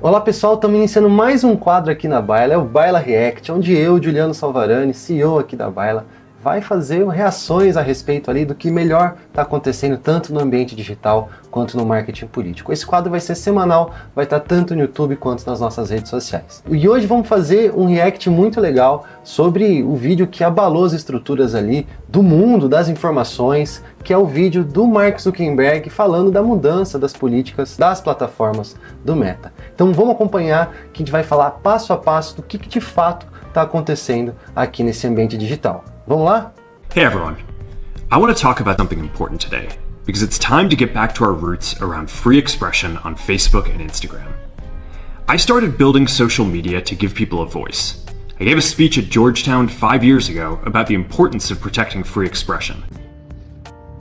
Olá pessoal, estamos iniciando mais um quadro aqui na Baila, é o Baila React, onde eu, Juliano Salvarani, CEO aqui da Baila, vai fazer reações a respeito ali do que melhor está acontecendo tanto no ambiente digital quanto no marketing político. Esse quadro vai ser semanal, vai estar tanto no YouTube quanto nas nossas redes sociais. E hoje vamos fazer um react muito legal sobre o vídeo que abalou as estruturas ali do mundo das informações, que é o vídeo do Mark Zuckerberg falando da mudança das políticas das plataformas do Meta. Então vamos acompanhar que a gente vai falar passo a passo do que de fato está acontecendo aqui nesse ambiente digital. Vamos lá? Hey everyone, I want to talk about something important today, because it's time to get back to our roots around free expression on Facebook and Instagram. I started building social media to give people a voice. I gave a speech at Georgetown 5 years ago about the importance of protecting free expression.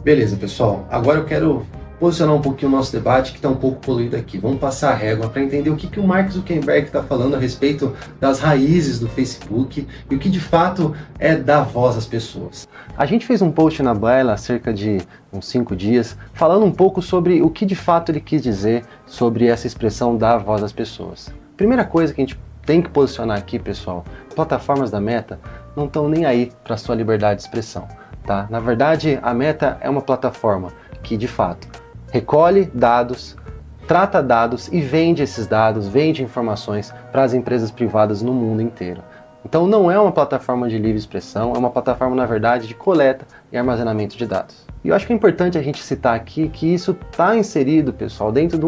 Beleza, pessoal. Agora eu quero posicionar um pouquinho o nosso debate, que está um pouco poluído aqui. Vamos passar a régua para entender o que o Mark Zuckerberg está falando a respeito das raízes do Facebook e o que de fato é dar voz às pessoas. A gente fez um post na Baila há cerca de uns 5 dias, falando um pouco sobre o que de fato ele quis dizer sobre essa expressão dar voz às pessoas. Primeira coisa que a gente tem que posicionar aqui, pessoal, plataformas da Meta não estão nem aí para a sua liberdade de expressão. Tá? Na verdade, a Meta é uma plataforma que, de fato, recolhe dados, trata dados e vende esses dados, vende informações para as empresas privadas no mundo inteiro. Então não é uma plataforma de livre expressão, é uma plataforma, na verdade, de coleta e armazenamento de dados. E eu acho que é importante a gente citar aqui que isso está inserido, pessoal, dentro de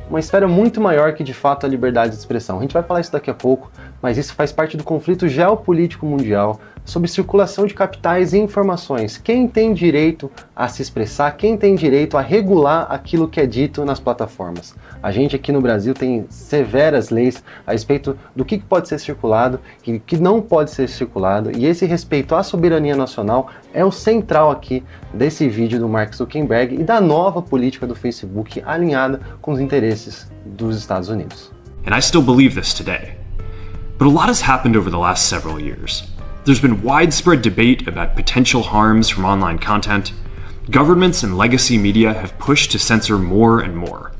uma esfera muito maior que, de fato, a liberdade de expressão. A gente vai falar isso daqui a pouco, mas isso faz parte do conflito geopolítico mundial sobre circulação de capitais e informações. Quem tem direito a se expressar, quem tem direito a regular aquilo que é dito nas plataformas. A gente aqui no Brasil tem severas leis a respeito do que pode ser circulado e o que não pode ser circulado, e esse respeito à soberania nacional é o central aqui desse vídeo do Mark Zuckerberg e da nova política do Facebook alinhada com os interesses dos Estados Unidos. And I still believe this today. But a lot has happened over the last several years. There's been widespread debate about potential harms from online content. Governments and legacy media have pushed to censor more and more.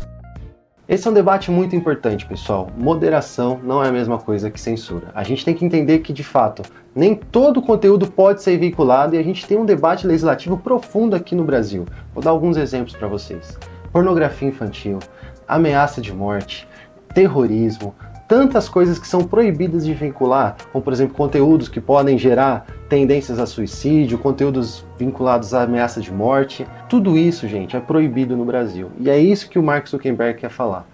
Esse é um debate muito importante, pessoal. Moderação não é a mesma coisa que censura. A gente tem que entender que, de fato, nem todo conteúdo pode ser veiculado e a gente tem um debate legislativo profundo aqui no Brasil. Vou dar alguns exemplos para vocês. Pornografia infantil, ameaça de morte, terrorismo, tantas coisas que são proibidas de vincular, como por exemplo conteúdos que podem gerar tendências a suicídio, conteúdos vinculados à ameaça de morte. Tudo isso, gente, é proibido no Brasil. E é isso que o Mark Zuckerberg quer falar.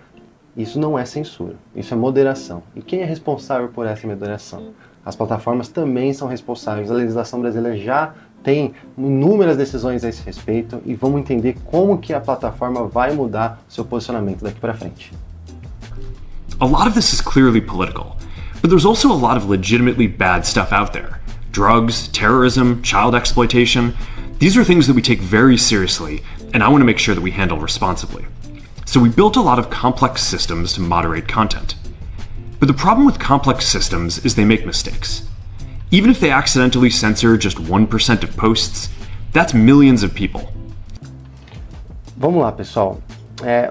Isso não é censura, isso é moderação. E quem é responsável por essa moderação? As plataformas também são responsáveis. A legislação brasileira já tem inúmeras decisões a esse respeito e vamos entender como que a plataforma vai mudar o seu posicionamento daqui para frente. A lot of this is clearly political, but there's also a lot of legitimately bad stuff out there. Drugs, terrorism, child exploitation. These are things that we take very seriously, and I want to make sure that we handle responsibly. So we built a lot of complex systems to moderate content. But the problem with complex systems is they make mistakes. Even if they accidentally censor just 1% of posts, that's millions of people. Vamos lá, pessoal.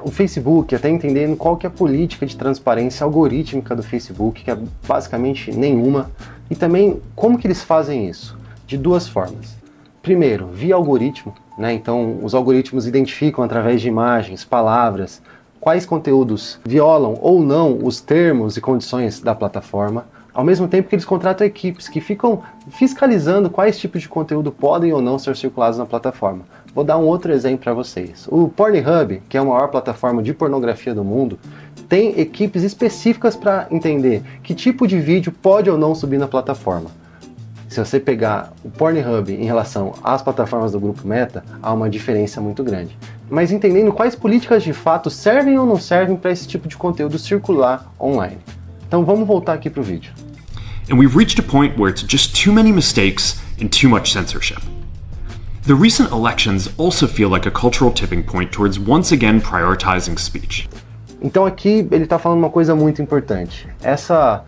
O Facebook, até entendendo qual que é a política de transparência algorítmica do Facebook, que é basicamente nenhuma, e também como que eles fazem isso? De duas formas. Primeiro, via algoritmo, né? Então os algoritmos identificam através de imagens, palavras, quais conteúdos violam ou não os termos e condições da plataforma, ao mesmo tempo que eles contratam equipes que ficam fiscalizando quais tipos de conteúdo podem ou não ser circulados na plataforma. Vou dar um outro exemplo para vocês. O Pornhub, que é a maior plataforma de pornografia do mundo, tem equipes específicas para entender que tipo de vídeo pode ou não subir na plataforma. Se você pegar o Pornhub em relação às plataformas do grupo Meta, há uma diferença muito grande. Mas entendendo quais políticas de fato servem ou não servem para esse tipo de conteúdo circular online. Então vamos voltar aqui para o vídeo. And we've reached a point where it's just too many mistakes and too much censorship. The recent elections also feel like a cultural tipping point towards once again prioritizing speech. Então aqui ele está falando uma coisa muito importante. Essa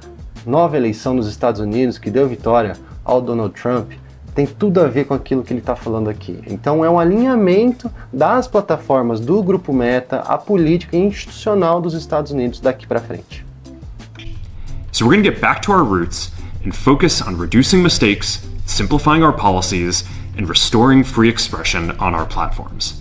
nova eleição nos Estados Unidos que deu vitória ao Donald Trump tem tudo a ver com aquilo que ele está falando aqui. Então é um alinhamento das plataformas do Grupo Meta à política institucional dos Estados Unidos daqui para frente. So we're going to get back to our roots and focus on reducing mistakes, simplifying our policies, and restoring free expression on our platforms.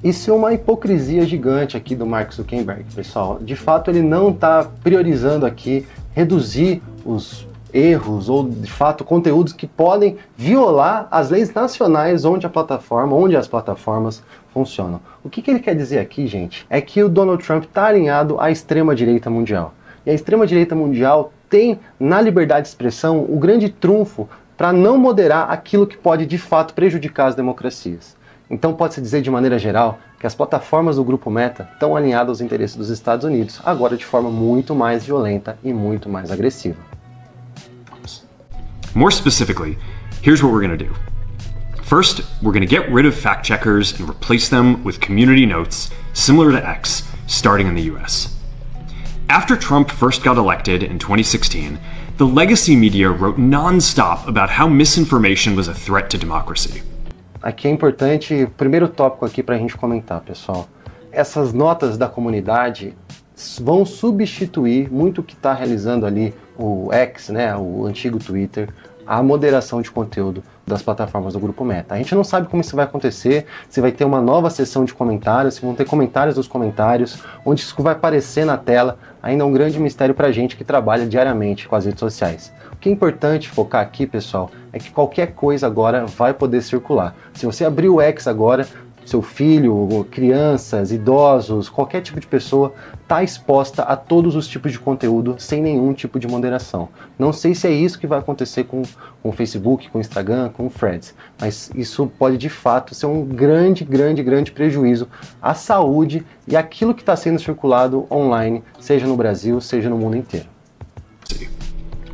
Isso é uma hipocrisia gigante aqui do Mark Zuckerberg, pessoal. De fato, ele não está priorizando aqui reduzir os erros ou, de fato, conteúdos que podem violar as leis nacionais onde as plataformas funcionam. O que ele quer dizer aqui, gente, é que o Donald Trump está alinhado à extrema-direita mundial. E a extrema-direita mundial tem, na liberdade de expressão, o grande trunfo para não moderar aquilo que pode, de fato, prejudicar as democracias. Então pode-se dizer de maneira geral que as plataformas do Grupo Meta estão alinhadas aos interesses dos Estados Unidos, agora de forma muito mais violenta e muito mais agressiva. More specifically, here's what we're going to do. First, we're going to get rid of fact checkers and replace them with community notes, similar to X, starting in the US. After Trump first got elected in 2016, the legacy media wrote non-stop about how misinformation was a threat to democracy. Aqui é importante, o primeiro tópico aqui para a gente comentar, pessoal. Essas notas da comunidade vão substituir muito o que está realizando ali o X, né, o antigo Twitter, a moderação de conteúdo das plataformas do Grupo Meta. A gente não sabe como isso vai acontecer, se vai ter uma nova seção de comentários, se vão ter comentários dos comentários, onde isso vai aparecer na tela, ainda é um grande mistério para a gente que trabalha diariamente com as redes sociais. O que é importante focar aqui, pessoal, é que qualquer coisa agora vai poder circular. Se você abrir o X agora, seu filho, crianças, idosos, qualquer tipo de pessoa está exposta a todos os tipos de conteúdo sem nenhum tipo de moderação. Não sei se é isso que vai acontecer com o Facebook, com o Instagram, com o Threads, mas isso pode de fato ser um grande prejuízo à saúde e àquilo que está sendo circulado online, seja no Brasil, seja no mundo inteiro.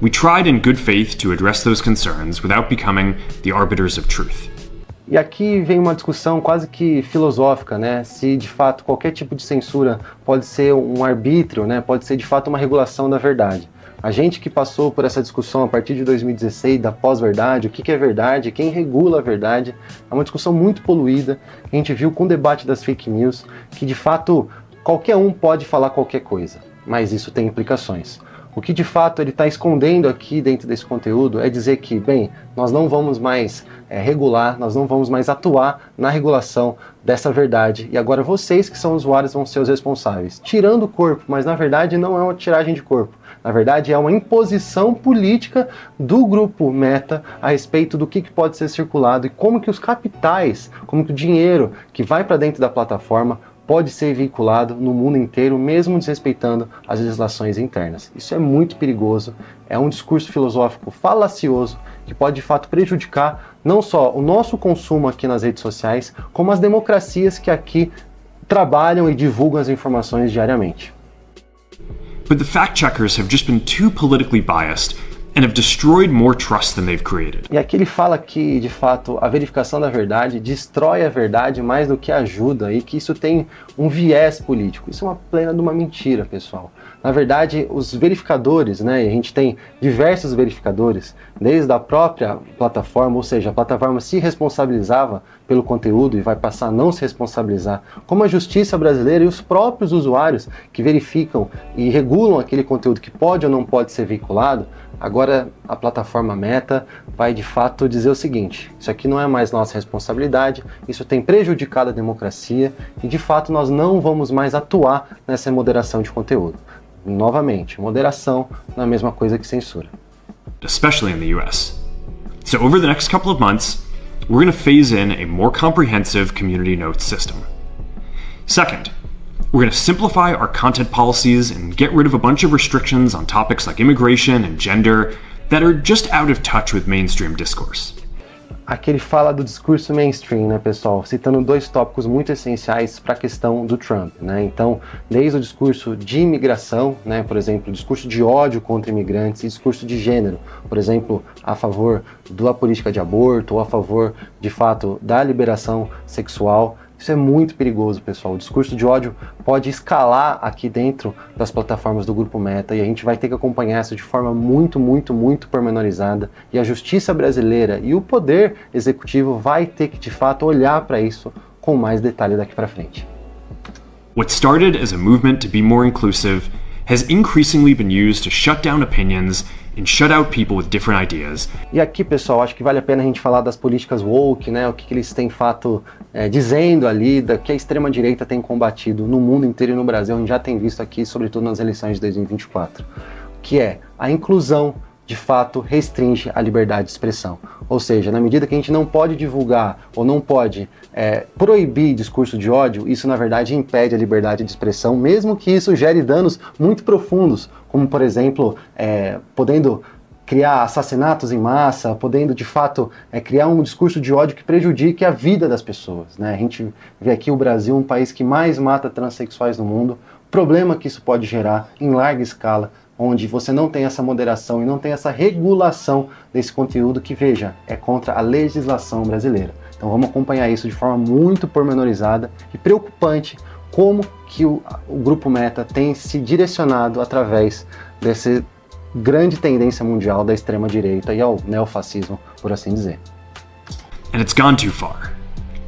We tried in good faith to address those concerns without becoming the arbiters of truth. E aqui vem uma discussão quase que filosófica, né? Se de fato qualquer tipo de censura pode ser um arbítrio, né? Pode ser de fato uma regulação da verdade. A gente que passou por essa discussão a partir de 2016, da pós-verdade, o que é verdade, quem regula a verdade, é uma discussão muito poluída. A gente viu com o debate das fake news que de fato qualquer um pode falar qualquer coisa, mas isso tem implicações. O que de fato ele está escondendo aqui dentro desse conteúdo é dizer que, bem, nós não vamos mais regular, nós não vamos mais atuar na regulação dessa verdade. E agora vocês que são usuários vão ser os responsáveis. Tirando o corpo, mas na verdade não é uma tiragem de corpo. Na verdade é uma imposição política do Grupo Meta a respeito do que pode ser circulado e como que os capitais, como que o dinheiro que vai para dentro da plataforma pode ser veiculado no mundo inteiro, mesmo desrespeitando as legislações internas. Isso é muito perigoso, é um discurso filosófico falacioso que pode de fato prejudicar não só o nosso consumo aqui nas redes sociais, como as democracias que aqui trabalham e divulgam as informações diariamente. But the fact-checkers have just been too politically biased and have destroyed more trust than they've created. E aqui ele fala que, de fato, a verificação da verdade destrói a verdade mais do que ajuda e que isso tem um viés político. Isso é uma plena de uma mentira, pessoal. Na verdade, os verificadores, né, a gente tem diversos verificadores, desde a própria plataforma, ou seja, a plataforma se responsabilizava pelo conteúdo e vai passar a não se responsabilizar, como a justiça brasileira e os próprios usuários que verificam e regulam aquele conteúdo que pode ou não pode ser veiculado. Agora a plataforma Meta vai de fato dizer o seguinte: isso aqui não é mais nossa responsabilidade, isso tem prejudicado a democracia e de fato nós não vamos mais atuar nessa moderação de conteúdo. Novamente, moderação não é a mesma coisa que censura. Especially in the US. So over the next couple of months, we're going to phase in a more comprehensive community notes system. Second, we're going to simplify our content policies and get rid of a bunch of restrictions on topics like immigration and gender that are just out of touch with mainstream discourse. Aqui ele fala do discurso mainstream, né, pessoal? Citando dois tópicos muito essenciais para a questão do Trump, né? Então, desde o discurso de imigração, né, por exemplo, o discurso de ódio contra imigrantes e discurso de gênero, por exemplo, a favor da política de aborto ou a favor, de fato, da liberação sexual, Isso é muito perigoso, pessoal. O discurso de ódio pode escalar aqui dentro das plataformas do Grupo Meta e a gente vai ter que acompanhar isso de forma muito pormenorizada. E a justiça brasileira e o poder executivo vai ter que, de fato, olhar para isso com mais detalhe daqui para frente. What started as a movement to be more inclusive has increasingly been used to shut down opinions and shut out people with different ideas. E aqui, pessoal, acho que vale a pena a gente falar das políticas woke, né? O que eles têm fato dizendo ali, que a extrema-direita tem combatido no mundo inteiro e no Brasil. A gente já tem visto aqui, sobretudo nas eleições de 2024, que é a inclusão, de fato, restringe a liberdade de expressão. Ou seja, na medida que a gente não pode divulgar ou não pode proibir discurso de ódio, isso na verdade impede a liberdade de expressão, mesmo que isso gere danos muito profundos, como por exemplo, podendo criar assassinatos em massa, podendo de fato criar um discurso de ódio que prejudique a vida das pessoas, né? A gente vê aqui o Brasil, um país que mais mata transexuais no mundo, o problema que isso pode gerar em larga escala, onde você não tem essa moderação e não tem essa regulação desse conteúdo que, veja, é contra a legislação brasileira. Então vamos acompanhar isso de forma muito pormenorizada e preocupante, como que o Grupo Meta tem se direcionado através dessa grande tendência mundial da extrema-direita e ao neofascismo, por assim dizer. And it's gone too far.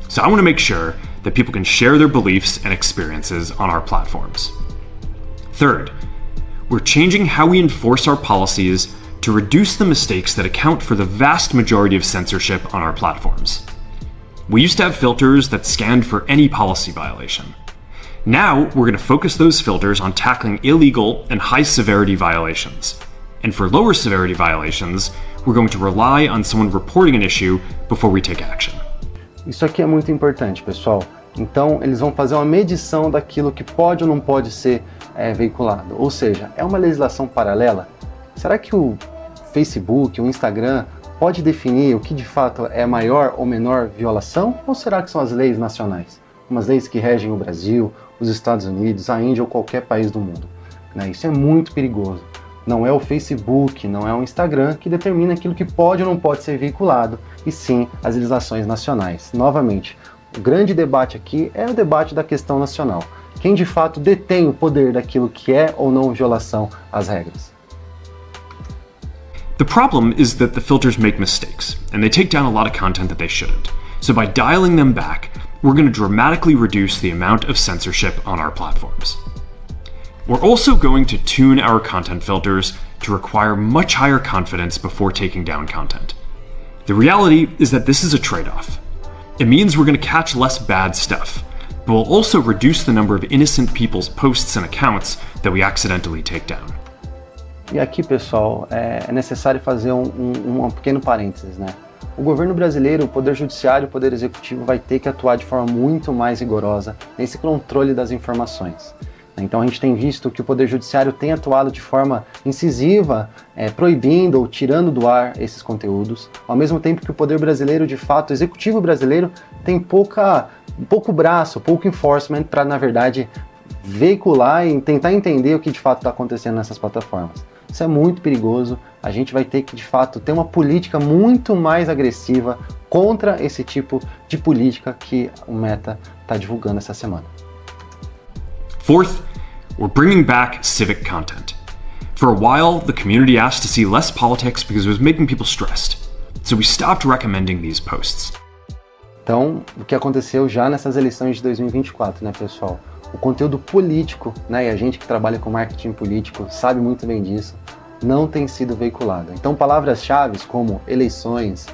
So I want to make sure that people can share their beliefs and experiences on our platforms. Third, we're changing how we enforce our policies to reduce the mistakes that account for the vast majority of censorship on our platforms. We used to have filters that scanned for any policy violation. Now, we're going to focus those filters on tackling illegal and high-severity violations. And for lower severity violations, we're going to rely on someone reporting an issue before we take action. Isso aqui é muito importante, pessoal. Então, eles vão fazer uma medição daquilo que pode ou não pode ser veiculado. Ou seja, é uma legislação paralela? Será que o Facebook, o Instagram, pode definir o que de fato é maior ou menor violação? Ou será que são as leis nacionais? Umas leis que regem o Brasil, os Estados Unidos, a Índia ou qualquer país do mundo. Isso é muito perigoso. Não é o Facebook, não é o Instagram que determina aquilo que pode ou não pode ser veiculado, e sim as legislações nacionais. Novamente, o grande debate aqui é o debate da questão nacional. Quem de fato detém o poder daquilo que é ou não violação às regras? The problem is that the filters make mistakes, and they take down a lot of content that they shouldn't. So by dialing them back, we're going to dramatically reduce the amount of censorship on our platforms. We're also going to tune our content filters to require much higher confidence before taking down content. The reality is that this is a trade-off. It means we're going to catch less bad stuff, but we'll also reduce the number of innocent people's posts and accounts that we accidentally take down. E aqui, pessoal, é necessário fazer um pequeno parênteses, né? O governo brasileiro, o poder judiciário e o poder executivo vai ter que atuar de forma muito mais rigorosa nesse controle das informações. Então a gente tem visto que o poder judiciário tem atuado de forma incisiva, proibindo ou tirando do ar esses conteúdos, ao mesmo tempo que o poder brasileiro, de fato, o executivo brasileiro, tem pouco braço, pouco enforcement para, na verdade, veicular e tentar entender o que de fato está acontecendo nessas plataformas. Isso é muito perigoso, a gente vai ter que, de fato, ter uma política muito mais agressiva contra esse tipo de política que o Meta está divulgando essa semana. Fourth, we're bringing back civic content. For a while, the community asked to see less politics because it was making people stressed. So we stopped recommending these posts. Então, o que aconteceu já nessas eleições de 2024, né, pessoal? O conteúdo político, né, e a gente que trabalha com marketing político sabe muito bem disso, não tem sido veiculado. Então, palavras-chave como eleições,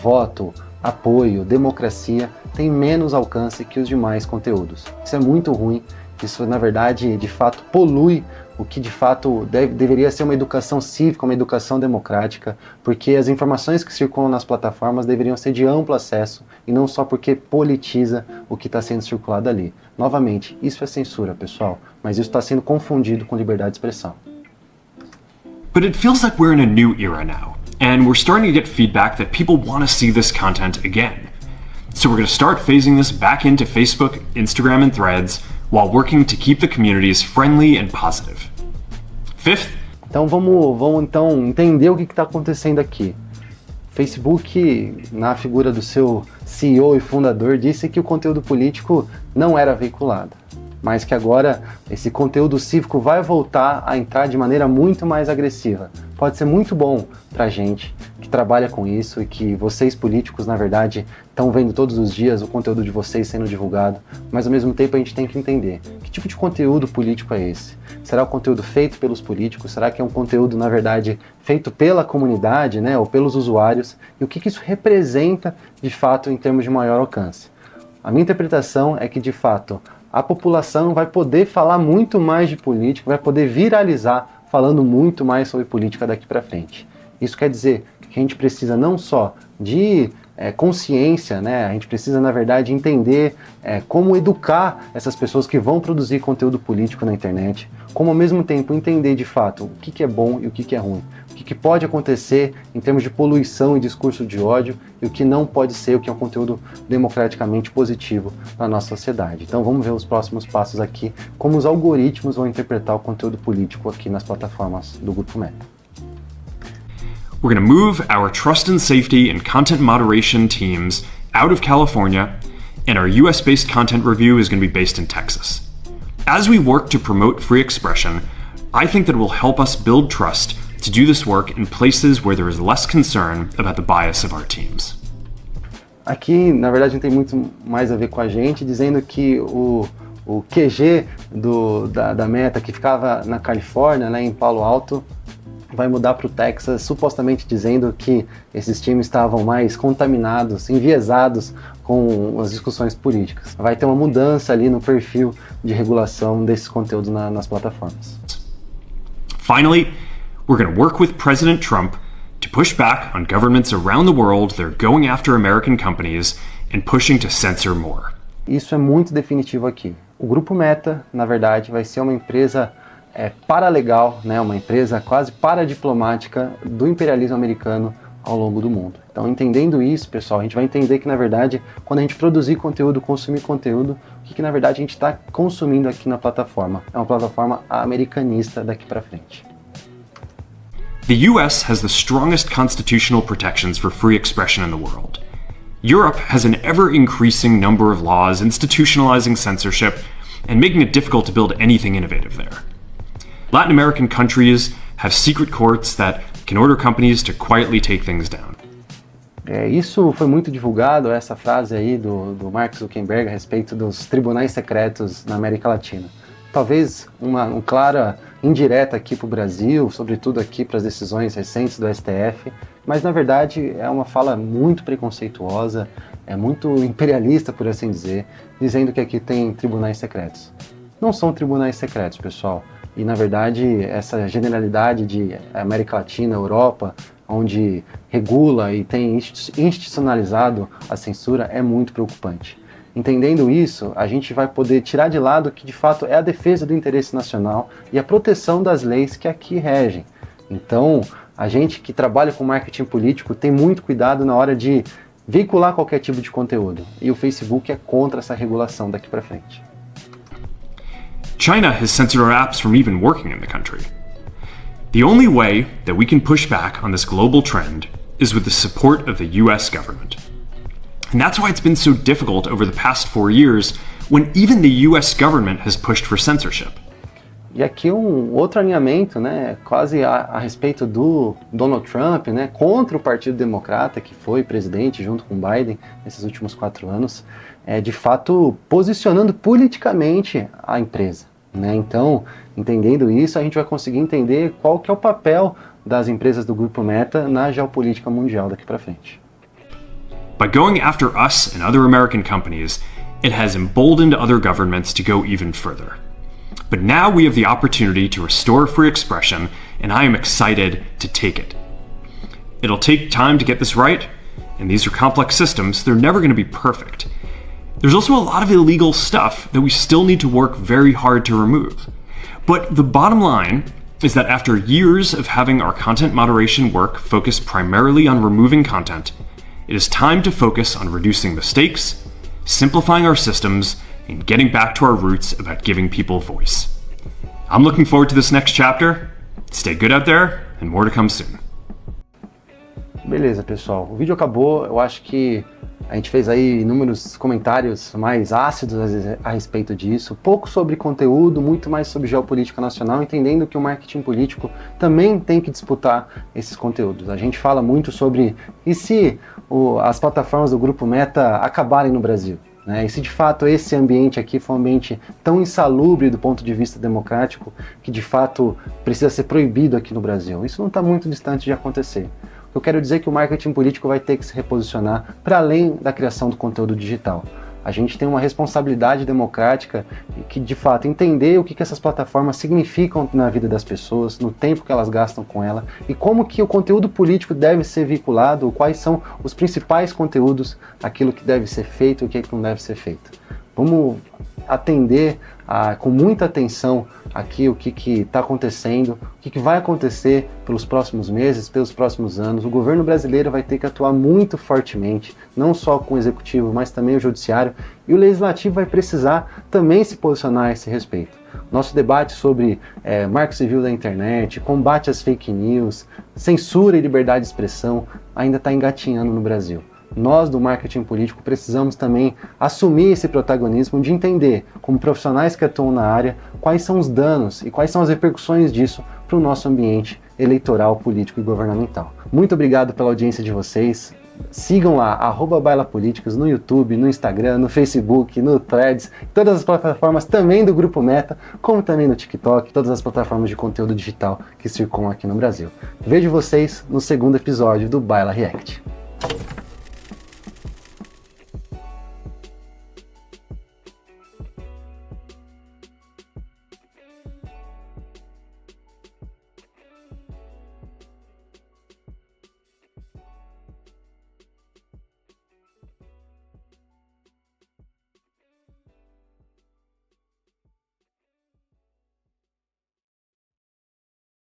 voto, apoio, democracia, têm menos alcance que os demais conteúdos. Isso é muito ruim. Isso, na verdade, de fato, polui o que, de fato, deveria ser uma educação cívica, uma educação democrática, porque as informações que circulam nas plataformas deveriam ser de amplo acesso e não só porque politiza o que está sendo circulado ali. Novamente, isso é censura, pessoal, mas isso está sendo confundido com liberdade de expressão. But it feels like we're in a new era now, and we're starting to get feedback that people want to see this content again. So we're going to start phasing this back into Facebook, Instagram, and Threads, while working to keep the communities friendly and positive. Fifth, então vamos então entender o que está acontecendo aqui. Facebook, na figura do seu CEO e fundador, disse que o conteúdo político não era veiculado, mas que agora esse conteúdo cívico vai voltar a entrar de maneira muito mais agressiva. Pode ser muito bom pra gente que trabalha com isso e que vocês políticos, na verdade, estão vendo todos os dias o conteúdo de vocês sendo divulgado, mas ao mesmo tempo a gente tem que entender que tipo de conteúdo político é esse? Será o conteúdo feito pelos políticos? Será que é um conteúdo, na verdade, feito pela comunidade, né, ou pelos usuários? E o que isso representa, de fato, em termos de maior alcance? A minha interpretação é que, de fato, a população vai poder falar muito mais de política, vai poder viralizar falando muito mais sobre política daqui para frente. Isso quer dizer que a gente precisa não só de consciência, né? A gente precisa, na verdade, entender como educar essas pessoas que vão produzir conteúdo político na internet, como ao mesmo tempo entender de fato o que é bom e o que é ruim, o que pode acontecer em termos de poluição e discurso de ódio e o que não pode ser, o que é um conteúdo democraticamente positivo na nossa sociedade. Então vamos ver os próximos passos aqui, como os algoritmos vão interpretar o conteúdo político aqui nas plataformas do Grupo Meta. We're going to move our trust and safety and content moderation teams out of California, and our US-based content review is going to be based in Texas. As we work to promote free expression, I think that it will help us build trust to do this work in places where there is less concern about the bias of our teams. Aqui, na verdade, não tem muito mais a ver com a gente, dizendo que o QG da Meta, que ficava na Califórnia, né, em Palo Alto, vai mudar para o Texas, supostamente dizendo que esses times estavam mais contaminados, enviesados com as discussões políticas. Vai ter uma mudança ali no perfil de regulação desses conteúdos nas plataformas. Finally, we're going to work with President Trump to push back on governments around the world that are going after American companies and pushing to censor more. Isso é muito definitivo aqui. O Grupo Meta, na verdade, vai ser uma empresa paralegal, né, uma empresa quase paradiplomática do imperialismo americano ao longo do mundo. Então, entendendo isso, pessoal, a gente vai entender que, na verdade, quando a gente produzir conteúdo, consumir conteúdo, o que na verdade, a gente está consumindo aqui na plataforma. É uma plataforma americanista daqui para frente. The US has the strongest constitutional protections for free expression in the world. Europe has an ever-increasing number of laws institutionalizing censorship and making it difficult to build anything innovative there. Latin American countries have secret courts that can order companies to quietly take things down. Isso foi muito divulgado, essa frase aí do Mark Zuckerberg a respeito dos tribunais secretos na América Latina. Talvez uma clara indireta aqui para o Brasil, sobretudo aqui para as decisões recentes do STF, mas na verdade é uma fala muito preconceituosa, é muito imperialista, por assim dizer, dizendo que aqui tem tribunais secretos. Não são tribunais secretos, pessoal. E, na verdade, essa generalidade de América Latina, Europa, onde regula e tem institucionalizado a censura, é muito preocupante. Entendendo isso, a gente vai poder tirar de lado que, de fato, é a defesa do interesse nacional e a proteção das leis que aqui regem. Então, a gente que trabalha com marketing político tem muito cuidado na hora de veicular qualquer tipo de conteúdo. E o Facebook é contra essa regulação daqui para frente. China has censored our apps from even working in the country. The only way that we can push back on this global trend is with the support of the US government. And that's why it's been so difficult over the past 4 years when even the US government has pushed for censorship. E aqui outro alinhamento, né, quase a respeito do Donald Trump, né, contra o Partido Democrata, que foi presidente junto com Biden nesses últimos 4 anos, de fato posicionando politicamente a empresa, né? Então, entendendo isso, a gente vai conseguir entender qual que é o papel das empresas do Grupo Meta na geopolítica mundial daqui para frente. By going after us and other American companies, it has emboldened other governments to go even further. But now we have the opportunity to restore free expression, and I am excited to take it. It'll take time to get this right, and these are complex systems, they're never going to be perfect. There's also a lot of illegal stuff that we still need to work very hard to remove. But the bottom line is that after years of having our content moderation work focus primarily on removing content, it is time to focus on reducing mistakes, simplifying our systems, and getting back to our roots about giving people voice. I'm looking forward to this next chapter. Stay good out there, and more to come soon. Beleza, pessoal. O vídeo acabou. Eu acho que A gente fez aí inúmeros comentários mais ácidos a respeito disso, pouco sobre conteúdo, muito mais sobre geopolítica nacional, entendendo que o marketing político também tem que disputar esses conteúdos. A gente fala muito sobre e se as plataformas do Grupo Meta acabarem no Brasil, né? E se de fato esse ambiente aqui for um ambiente tão insalubre do ponto de vista democrático que de fato precisa ser proibido aqui no Brasil. Isso não está muito distante de acontecer. Eu quero dizer que o marketing político vai ter que se reposicionar para além da criação do conteúdo digital. A gente tem uma responsabilidade democrática que, de fato, entender o que essas plataformas significam na vida das pessoas, no tempo que elas gastam com ela e como que o conteúdo político deve ser vinculado, quais são os principais conteúdos, aquilo que deve ser feito e o que não deve ser feito. Vamos atender com muita atenção aqui o que está acontecendo, o que vai acontecer pelos próximos meses, pelos próximos anos. O governo brasileiro vai ter que atuar muito fortemente, não só com o executivo, mas também o judiciário, e o legislativo vai precisar também se posicionar a esse respeito. Nosso debate sobre marco civil da internet, combate às fake news, censura e liberdade de expressão ainda está engatinhando no Brasil. Nós do marketing político precisamos também assumir esse protagonismo de entender, como profissionais que atuam na área, quais são os danos e quais são as repercussões disso para o nosso ambiente eleitoral, político e governamental. Muito obrigado pela audiência de vocês. Sigam lá, @bailapolíticas no YouTube, no Instagram, no Facebook, no Threads, todas as plataformas também do Grupo Meta, como também no TikTok, todas as plataformas de conteúdo digital que circulam aqui no Brasil. Vejo vocês no segundo episódio do Baila React.